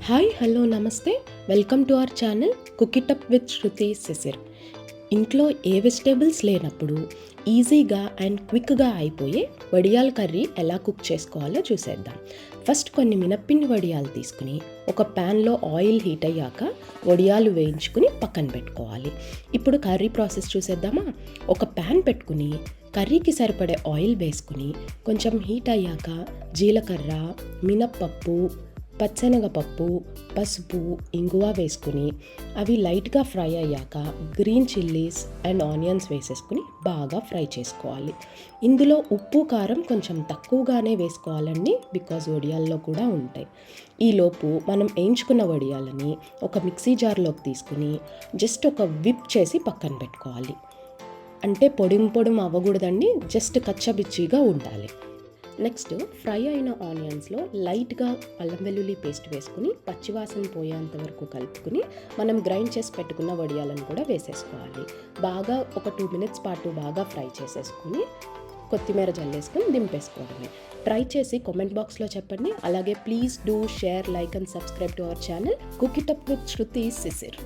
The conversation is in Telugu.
హాయ్ హలో నమస్తే welcome to our channel cook it up with Shruti Shishir. ఇంట్లో ఏ వెజిటేబుల్స్ లేనప్పుడు ఈజీగా అండ్ క్విక్గా అయిపోయే వడియాల కర్రీ ఎలా కుక్ చేసుకోవాలో చూసేద్దాం. ఫస్ట్ కొన్ని మినప్పిండి వడియాలు తీసుకుని ఒక ప్యాన్లో ఆయిల్ హీట్ అయ్యాక వడియాలు వేయించుకుని పక్కన పెట్టుకోవాలి. ఇప్పుడు కర్రీ ప్రాసెస్ చూసేద్దామా. ఒక ప్యాన్ పెట్టుకుని కర్రీకి సరిపడే ఆయిల్ వేసుకుని కొంచెం హీట్ అయ్యాక జీలకర్ర, మినప్పప్పు, పచ్చెనగపప్పు, పసుపు, ఇంగువ వేసుకుని అవి లైట్గా ఫ్రై అయ్యాక గ్రీన్ చిల్లీస్ అండ్ ఆనియన్స్ వేసేసుకుని బాగా ఫ్రై చేసుకోవాలి. ఇందులో ఉప్పు కారం కొంచెం తక్కువగానే వేసుకోవాలండి, బికాజ్ వడియాల్లో కూడా ఉంటాయి. ఈలోపు మనం వేయించుకున్న వడియాలని ఒక మిక్సీ జార్లోకి తీసుకుని జస్ట్ ఒక విప్ చేసి పక్కన పెట్టుకోవాలి. అంటే పొడిం అవ్వకూడదండి, జస్ట్ కచ్చబిచ్చిగా ఉండాలి. నెక్స్ట్ ఫ్రై అయిన ఆనియన్స్లో లైట్గా అల్లం వెల్లుల్లి పేస్ట్ వేసుకుని పచ్చివాసన పోయేంత వరకు కలుపుకుని మనం గ్రైండ్ చేసి పెట్టుకున్న వడియాలను కూడా వేసేసుకోవాలి. బాగా ఒక 2 minutes పాటు బాగా ఫ్రై చేసేసుకుని కొత్తిమీర జల్లేసుకుని దింపేసుకోవడమే. ట్రై చేసి కామెంట్ బాక్స్లో చెప్పండి. అలాగే please do share, like and subscribe to our channel cook it up with Shruti Shishir.